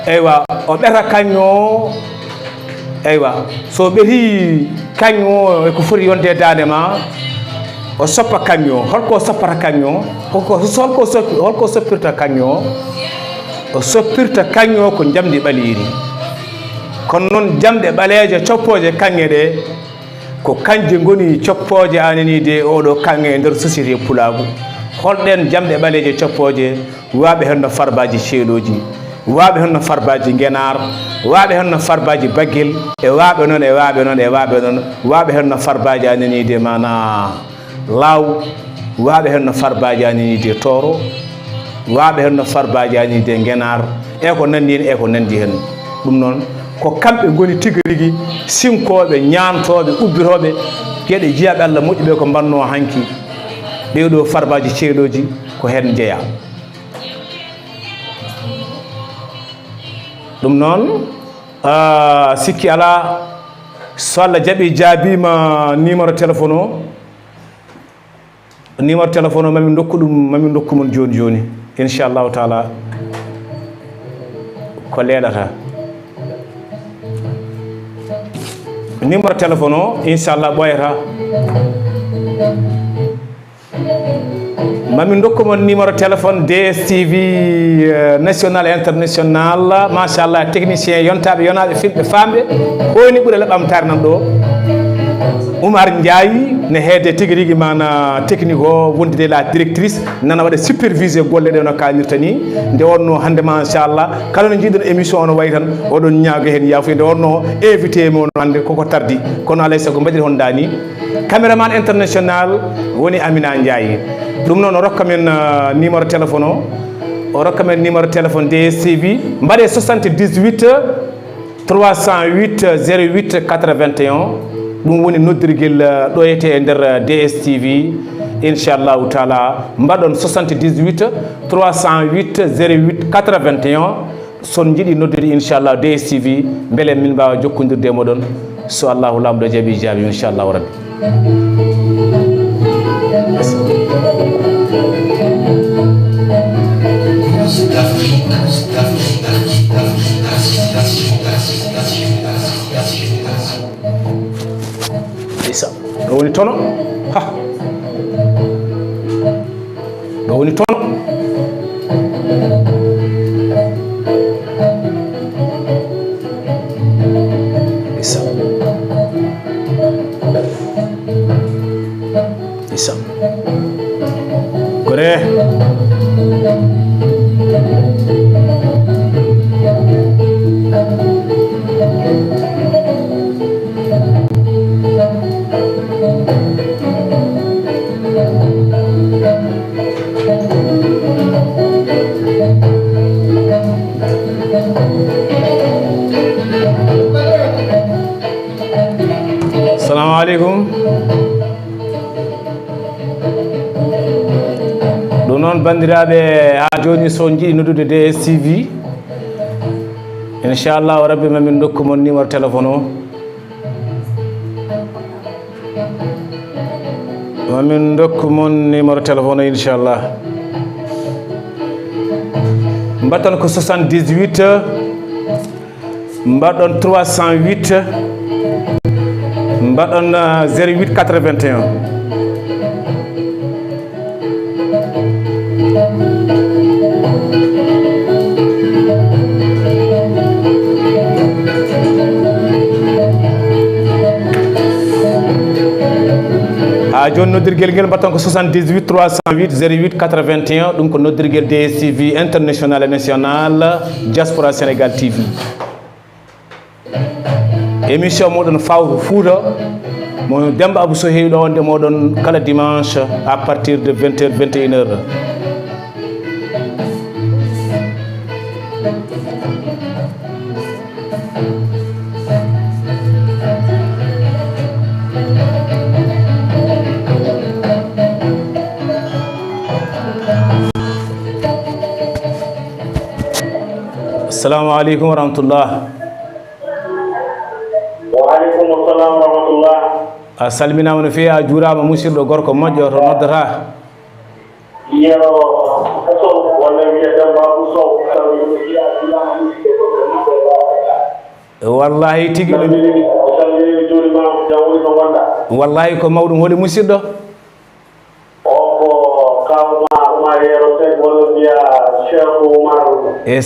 eywa o ɓeta kanŋe o eywa so ɓeti kanŋe o eko foti yonde dande ma o soppa kanŋe o holko soppata kanŋe o holko soppirta kanŋe o soppirta kanŋe o ko jamdi ɓaliri kono noon jamɗe ɓaleje coppoje kanŋe ɗe ko kanje goni coppoje anani de oɗo kanŋe e nder société pulagu holɗen jamɗe ɓaleje coppoje waɓe henno farbaji ceeloji waɓe henno farbaji guenar waɓe henno farbaji baguel e waɓe noon waɓe henno farbaji anani de mana law waɓe henno farbaji anani de toro waɓe henno farbaji anani de guenar e ko nandi hen ɗum noon ko kamɓe goni tigui rigui sinkoɓe ñantoɓe ubbitoɓe gueɗe jiyaɓe Allah moƴƴuɓe ko mbanno hanki ɓeeɗo farbaji ceeloji ko hen jeeya ɗum noon sikki ala so Allah jaaɓi jaabima numéro téléphone o mami dokku mon joni inchallahu taala ko leeɗata numéro téléphone o inchallah ɓoyata mami dokkuma numéro téléphone DSTV national international machallah technicien yontaɓe yonaɓe filɓe famɓe honi ɓuuri laɓamtare nan ɗo Oumar Ndiaye ne heede tigui rigui mana technique o wondude la directrice nana waɗa supervisé golle ɗe no kalirta ni nde wonno hande machallah kala no jiiɗon émission o no wayi tan oɗon ñaago hen yafuya nde wonno invité mo hande koko tardi kono alay saago mbaɗiri hon dani caméraman international woni Amina Ndiaye ɗum noon o rokka men numéro téléphone o rokka men numéro téléphone DSTV mbaɗe 78 308 08 81 ɗum woni noddirguel ɗoyete e nder DSTV inchallahu taala mbaɗon 78 308 08 81 son jiiɗi noddude inchallah DSTV beele min mbawa jokkodirde moɗon so allahu lamɗo jaaɓi jaaɓi inchallahu rabbi isa ɗo woni tono ha ɗo woni tono isa isa gore assalamu aleykum ɗum noon bandiraɓe ha joni so jiiɗi noddude DSTV inchallahu rabbi mamin dokku mon numéro téléphone o mamin dokku mon numéro téléphone o inchallah mbatton ko 78 mbaɗon 308 mbaɗon 08 81 ha joni noddirguel guel mbatton ko 78 308 08 81 ɗum ko noddirguel DSTV international et national diaspora Sénégal TV émission moɗon Faawrou fouta mo Demba Abdou so heewi ɗo wonde moɗon kala dimanche à partir de 20h 21h assalamu aleykum wa rahmatullah وعليكم السلام ورحمة الله. a salminama no feewi a juurama musidɗo gorko moƴƴo to noddata Yo, so wala wiya Demba Abdou wallahi tigi wallahi ko mawɗum holi musidɗo est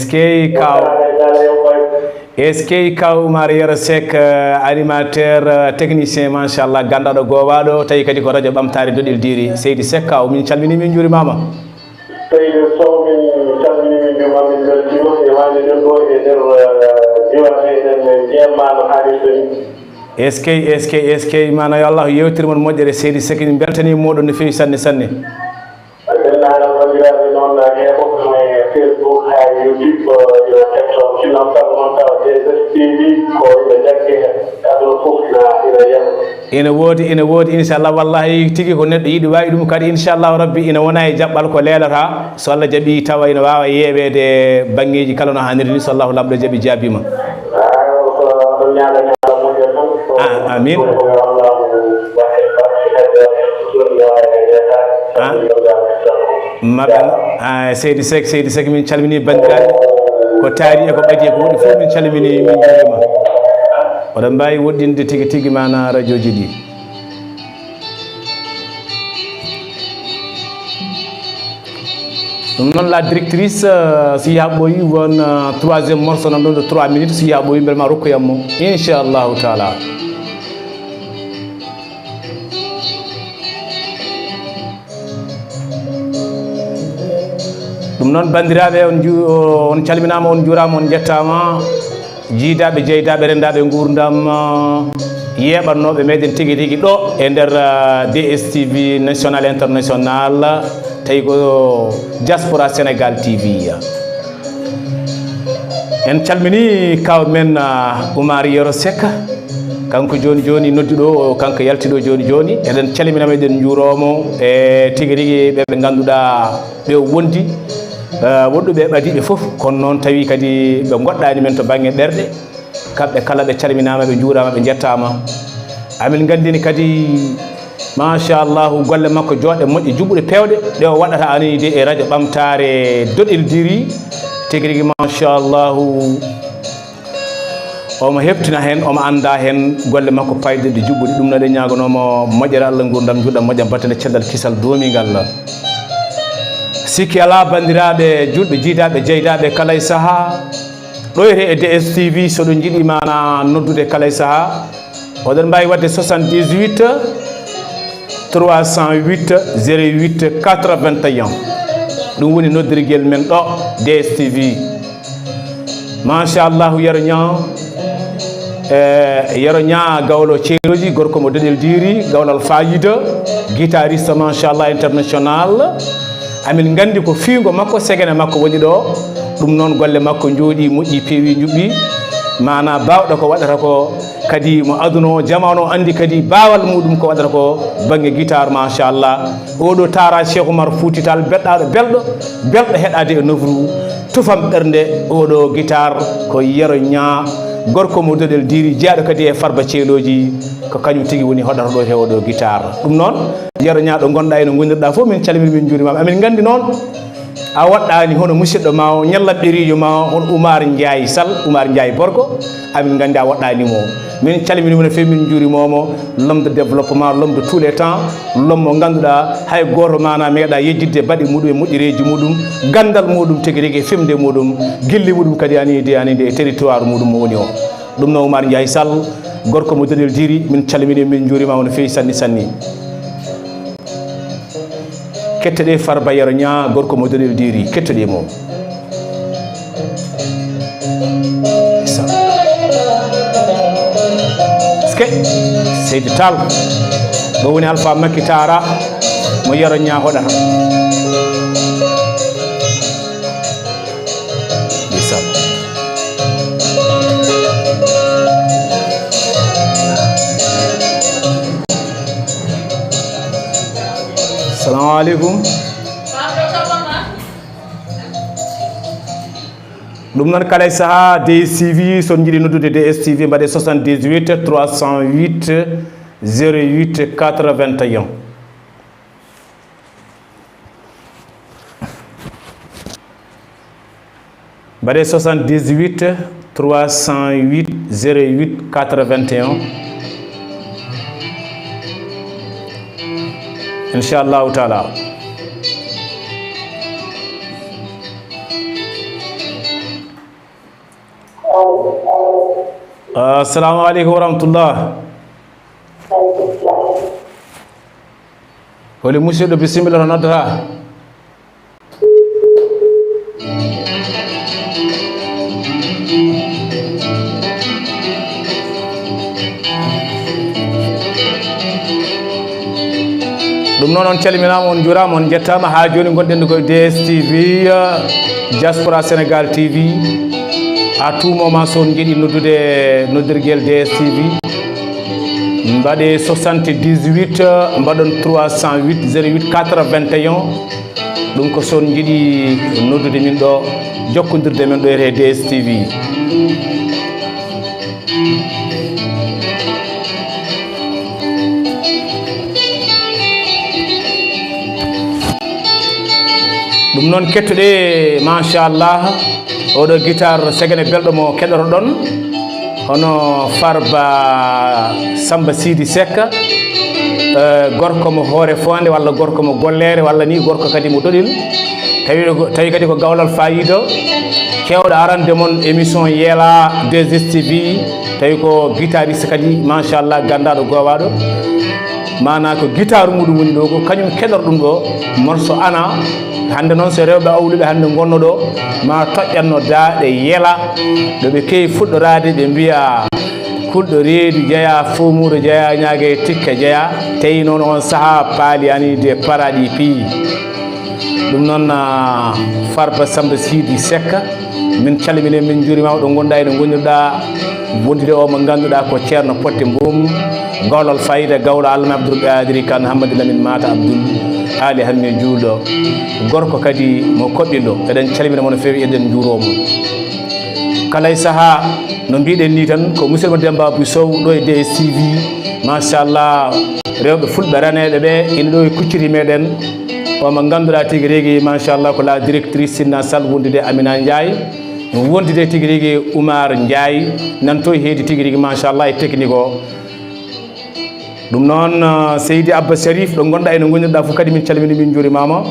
ce que kaw Oumar Yero Seck animateur technicien machallah gandaɗo gowaɗo tawi kadi ko radio ɓamtare doɗel diri Seydi Seck kaw min calmini min juurimama Seydi Sow min calmini min juurima min beltima e wani ɗen ɗo e nder diwate eɗen jeemmano haalirde est ce que mana yo Allah yewtirmon moƴƴere Seydi Seck min beltani moɗon no fewi sanne sanne dennaɗam bandiraɓe noon heɓoɓe e Facebook ha YouTube yo hetto sinon taw noon tawa DSTV ko ɓe jagge aduna fof ina yeeha ina woodi inchallah wallahi tigi ko neɗɗo yiiɗi wawi ɗum kadi inchallahu rabbi ina wona e jaɓɓal ko leelata so Allah jaaɓi tawa ina wawa yeɓede banggueji kala no hanniri ni so Allahu lamɗo jaaɓi jaabima ɗon ñaala moƴƴo tan amin maɓe Seydi Seck min calmini bandiraɓe ko taari e ko ɓaadi e ko woɗi fof min calmini min juurima oɗon mbawi woɗɗinde tigui tigui mana radio ji ɗi ɗum noon la directrice si yaɓɓoyi won 3e morceau nan ɗon de 3 minutes si yaɓɓoyi beele ma rokkoyammo inchallahu taala ɗum noon bandiraɓe on calminama on juurama on jettama jiidaɓe jeydaɓe rendaɓe gurdam yeɓannoɓe meɗen tigui tigui ɗo e nder DSTV national international tawi ko diaspora sénégal TV en calmini kaw men Oumar Yero Seck kanko joni joni nodduɗo kanko yaltiɗo joni joni eɗen calmina meɗen juuromo e tigui rigui ɓeɓe ganduɗa ɓe wondi woɗɗuɓe ɓadiɓe foof kono noon tawi kadi ɓe goɗɗani men to banggue ɗerɗe kamɓe kala ɓe calminama ɓe juurama ɓe jettama amin gandini kadi machallahu golle makko jooɗe moƴƴe juɓɓuɗe pewɗe ɗe o waɗata anini de e radio ɓamtare doɗel diri tigui rigui machallahu omo heptina hen omo anda hen golle makko paydeɗe juɓɓuɗe ɗum noɗe ñagonomo moƴƴere Allah gurdam juɗɗam moƴƴam battane cellal kisal domigal sikki ala bandiraɓe julɓe jiidaɓe jeydaɓe kala e saaha ɗoyre e DSTV soɗo jiiɗi mana noddude kala e saaha oɗon mbawi wadde 78 308 08 81 ɗum woni noddirguel men ɗo DSTV machallahu yero ña gawlo ceeroji gorko mo doɗel diri gawlal fayida guitariste machallah international amin gandi ko fiigo makko segene makko woni ɗo ɗum noon golle makko jooɗi moƴƴi peewi juɓɓi mana bawɗo ko waɗata ko kadi mo aduno jamanu andi kadi bawal muɗum ko waɗata ko banggue guitare machallah oɗo tara Cheikh Oumar Foutital beɗɗaɗo belɗo heɗade e novru tufam ɓernde oɗo guitare ko Yero ña gorko mo doɗel diri jeeɗo kadi e farba ceeloji ko kañum tigui woni hoɗata ɗo he oɗo guitare ɗum noon Yero ña ɗo gonɗa eno gonirɗa fof min calmini min juurimama amin gandi noon a waɗɗani hono musidɗo ma o ñallaɓɓerijo ma on Oumar Ndiaye Sall Oumar Ndiaye Borgo amin gandi a waɗɗanimo min calminimo no fewi min juurimomo l'homme de développement l'homme de tous les temps l'homme mo ganduɗa hay goto mana meeɗa yejjidde baɗi muɗum e moƴƴereji muɗum gandal muɗum tigui rigui femde muɗum guilli muɗum kadi anide e territoire muɗum mo woni o ɗum noon Oumar Ndiaye Sall gorko mo doɗel diri min calmini min juurimama no fewi sanni sanni kettoɗe Farba Yero ña gorko mo doɗel diri kettoɗe mo Seydi Tall ɗo woni Alpha Makki Tara mo Yero ña hoɗata assalamu aleykum ɗum noon kala e saaha DSTV son jiiɗi noddude DSTV mbaɗe 78 308 08 81 mbaɗe 78 308 08 81 inchallahu taala assalamu aleykum wa rahmatullah holi musidɗo bisimilla to noddata ɗum noon on calminama on juurama on jettama ha joni gonɗen koye DSTV diaspora sénégal TV à tout moment so on jiiɗi noddude noddirguel DSTV mbaɗe 78 mbaɗon 308 08 81 ɗum ko son jiiɗi noddude min ɗo jokkodirde men ɗo e DSTV ɗum noon kettoɗe machallah oɗo guitare segene belɗo mo keɗoto ɗon hono Farba Samba Sidi Seck gorko mo hoore fonde walla gorko mo gollere walla ni gorko kadi mo doɗil tawi kadi ko gawlal fayida kewɗo arande mon émission yeela 2STV tawi ko guitariste kadi machallah gandaɗo gowaɗo mana ko guitare muɗum woni ɗo ko kañum keɗor ɗum ɗo morceau ana hande noon so rewɓe awluɓe hande gonno ɗo ma toƴƴatno daaɗe yeela ɗo ɓe kewi fuɗɗorade ɓe mbiya kulɗo reedu jeeya fomuro jeeya ñaage tikka jeeya tawi noon on saaha paali anide paraɗi piyi ɗum noon Farba Samba Sidi Sekka min calmine min juurima ɗo gonɗa ene gonirɗa wondude o mo ganduɗa ko ceerno Potte Mbom gawlal fayida gawlo Allah Abdoul Qadiri Kane Hammadou Lamine Mata Abdoul Ali Hanne juulɗo gorko kadi mo koɓɓiɗo eɗen calmina mo no fewi eɗen juuromo kala e saaha no mbiɗen ni tan ko musidɗo Demba Abdou Sow ɗo e DSTV machallah rewɓe fulɓe raneɓe ɓe ina ɗo e kucciti meɗen omo ganduɗa tigui rigui machallah ko la directrice Sinna Sall wondude Amina Ndiaye wondude tigui rigui Oumar Ndiaye nanto heedi tigui rigui machallah e technique o ɗum noon Seydi Abba Sharif ɗo gonɗa ene gonirɗa fof kadi min calmini min juurimama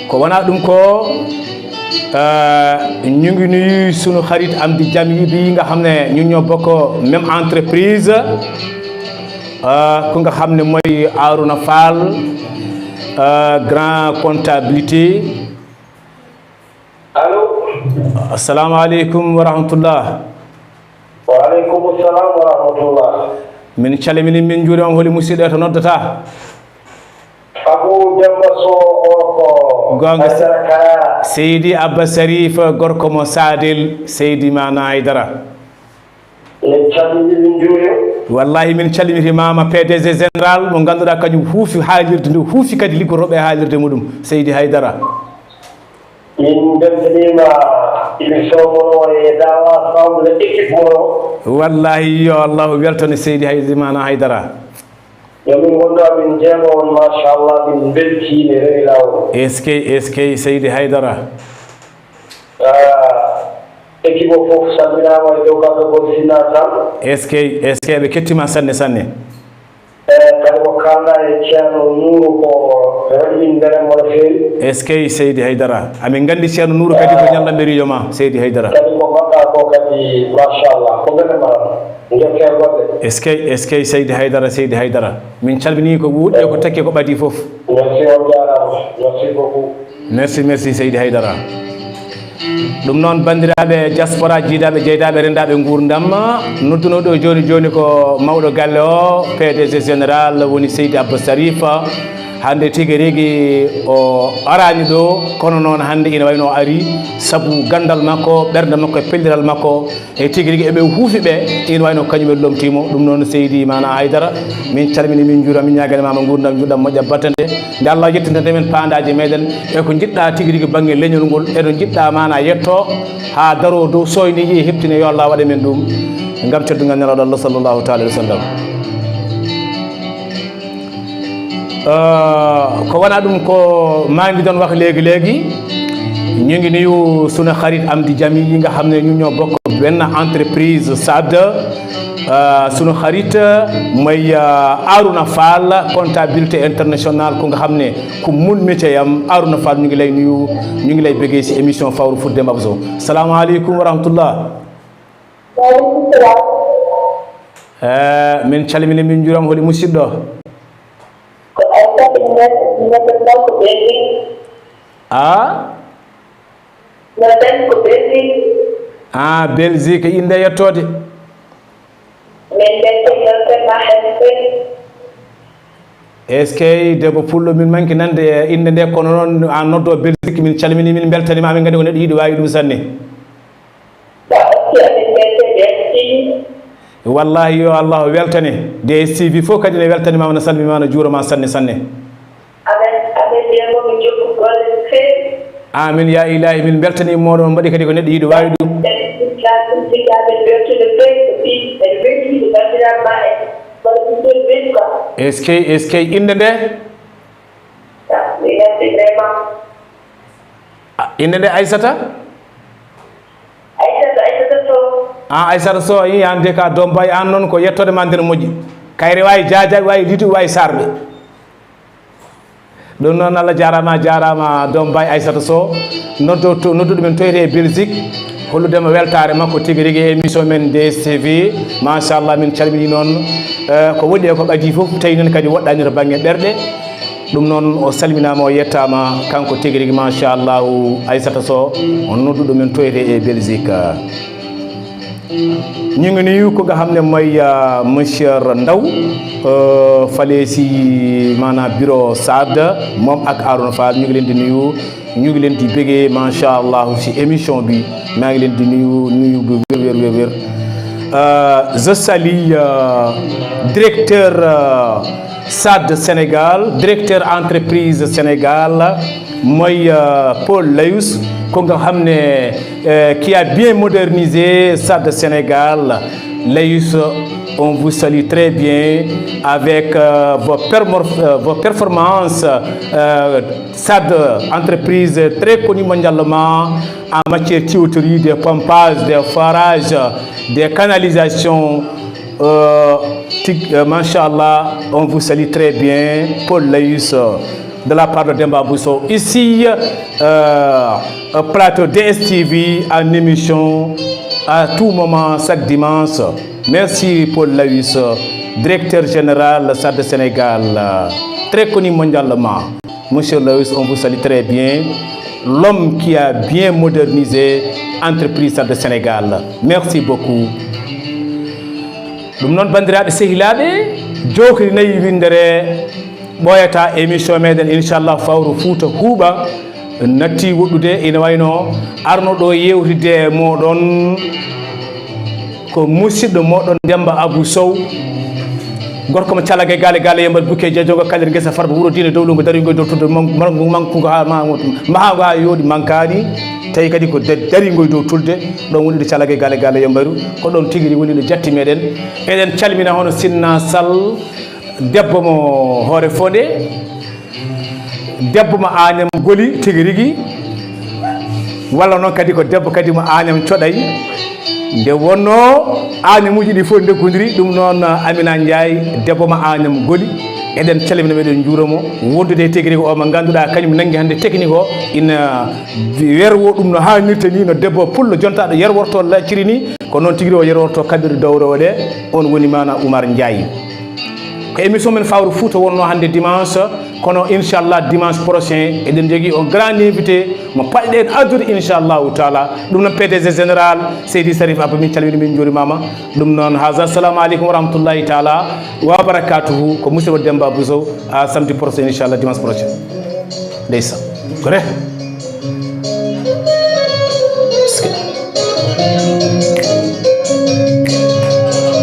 ko wona ɗum ko ñu ngi nuyu sunu xarit am di jam yi bi nga xam ne ñu ñoo bokk même entreprise ku nga xam ne mooy Arouna Fall grand comptabilité allo assalamualeykum wa rahmatullah wa aleykum salam wa rahmatullah min calmini min juurimam holi musidɗo to noddata Abou Demba Sow ko gonga Seydi Abba Sharif gorko mo Sadel Seydi Mana Haydara min calmini min juuri wallahi min calmiti mama PDG général mo ganduɗa kañum huufi haalirde nde huufi kadi liggoroɓe haalirde muɗum Seydi Haydara min beltanima émission mono e dawa ensemble équipe mono wallahi yo allahu weltone Seydi Mana Haydara yomin gonɗa min jeema on machallah min beltine rewi lawol eskey Seydi Haydara équipe o fof salminama e dow kamɓe gol Sinna Sall eskey ɓe kettima sanne sanne kadi ko kalna e ceerno Nouru ko waɗi min beremo no feewi eskey Seydi Haydara amin gandi ceerno Nouru kadi ko ñallamɓe rijo ma Seydi Haydara kadi ko mbaɗɗa ko kadi machallah ko welema jokke goɗɗe eskey Seydi Haydara min calmini ko wuɗɗe ko takke ko ɓadi foof merci on jarama merci beaucoup merci Seydi Haydara ɗum noon bandiraɓe diaspora jiidaɓe jeydaɓe rendaɓe gurdam noddunoɗo joni ko mawɗo galle o PDG général woni Seydi Abba Sharif hande tigui rigui o arani ɗo kono noon hande ina wayno ari saabu gandal makko ɓerde makko e pelliral makko e tigui rigui eɓe huufi ɓe ina wayno kañum e lomtimo ɗum noon Seydi Mana Haydara min calmini min juura min ñaganimama gurdam juɗam moƴƴa battande nde Allah yettintante men pandaji meɗen e ko jiɗɗa tigui rigui banggue leñol ngol eɗo jiɗɗa mana yetto ha daro dow soyniji e heptine yo Allah waɗa men ɗum gam teddugal nelaɗo Allah sallllahu taala alih wa sallam ko wona ɗum ko mandi ɗon wax léegi ñu ngi nuyu sunu xarit am di jami yi nga xam ne ñu ñoo bokk benn entreprise SAD sunu xarit mooy Arouna Fall comptabilité internationale ku nga xam ne ku mun métier yam Arouna Fall ñu ngi lay nuyu ñu ngi lay bëggee si émission Faawrou Fouta Demba Abdou salaamaaleykum wa rahmatullah min calmini min juram holi musidɗo Belgique inde yettode est ce que debbo pullo min manki nande inde nde kono noon an noddo Belgique min calmini min beltanima min gandi ko neɗɗo yiiɗi wawi ɗum sanne wallahi yo Allah weltane DSTV fof kadi ne weltanimama no salmimama no juurama sanne amin ya ilahi min beltanima moɗon mbaɗi kadi ko neɗɗo yiiɗi wawi ɗum est ce que inde nde inde nde Aissata Aissata Sow yi ande ka dombay an noon ko yettode ma nder moƴƴi kayre wawi jajaɓe wawi liduɓe wawi sarɓe ɗum noon Allah jarama dombay Aissata Sow nodduɗo men toyte e Belgique holludema weltare makko tigui rigui émission men DSTV machallah min calmini noon ko woɗɗi e ko ɓadi foof tawi noon kadi woɗɗani to banggue ɓerɗe ɗum noon o salminama o yettama kanko tigui rigui machallahu Aissata Sow on nodduɗo men toyte e Belgique ñu ngi nuyu ko nga xam ne mooy monsieur Ndaw fale si maanaam bureau SAD moom ak Arouna Fall ñu ngi leen di nuyu ñu ngi leen di bégee macha allah si émission bi maa ngi leen di nuyu bu wér. Je salue directeur SAD Sénégal directeur entreprise Sénégal mooy Paul Layus ko nga xam ne qui a bien modernisé SAD Sénégal. Layus, on vous salue très bien avec vos performances. SAD, entreprise très connue mondialement en matière de tuyauterie, des pompages, des forages, des canalisations. Masha'Allah, on vous salue très bien. Paul Layus, de la part de Demba Abdou. Ici, plateau DSTV, en émission à tout moment, chaque dimanche. Merci Paul Layus, directeur général SAD Sénégal, très connu mondialement. Monsieur Layus, on vous salue très bien. L'homme qui a bien modernisé l'entreprise SAD Sénégal. Merci beaucoup. Nous non bandiraɓe sehilaɓe jokri nayi windere ɓoyata émission meɗen inchallah Faawrou fouta huuɓa natti woɗɗude ina wayno arno ɗo yewtide e moɗon ko musidɗo moɗon Demba Abdou Sow gorko mo calage gale yembat bukke jejogo kalir guesa farba wuuro dine dowlugo daringo dow tudde mankugo ha mahago ha yooɗi mankani tawi kadi ko daringoy dow tulde ɗon woni ɗo calage gale yembaru ko ɗon tigui woni ɗo jatti meɗen eɗen calmina hono Sinna Sall debbo mo hoore fonde debbo mo Agnam goli tigui rigui walla noon kadi ko debbo kadi mo Agnam coɗay nde wonno Agnamuji ɗi fof deggodiri ɗum noon Amina Ndiaye debbo mo Agnam goli eɗen calmina meɗen juuromo wondude e technique o mo ganduɗa kañum nangui hande technique o ina werwo ɗum no hannirta ni no debbo pullo jontaɗo yerworto lacciri ni ko noon tigui o yerworto kabbirɗe dowrowo ɗe on woni mana Oumar Ndiaye ko émission men Faawrou Fouta wonno hande dimanche kono inchallah dimanche prochain eɗen jogui un grand invité mo paɗɗen addude inchallahu taala ɗum noon PDG général Seydi Sarif Abba min calmini min juurimama ɗum noon haga assalamu aleykum wa rahmatullahi taala wa barakatuhu ko musidɗo Demba Abdou Sow à samedi prochain inchallah dimanche prochain ndeysan kore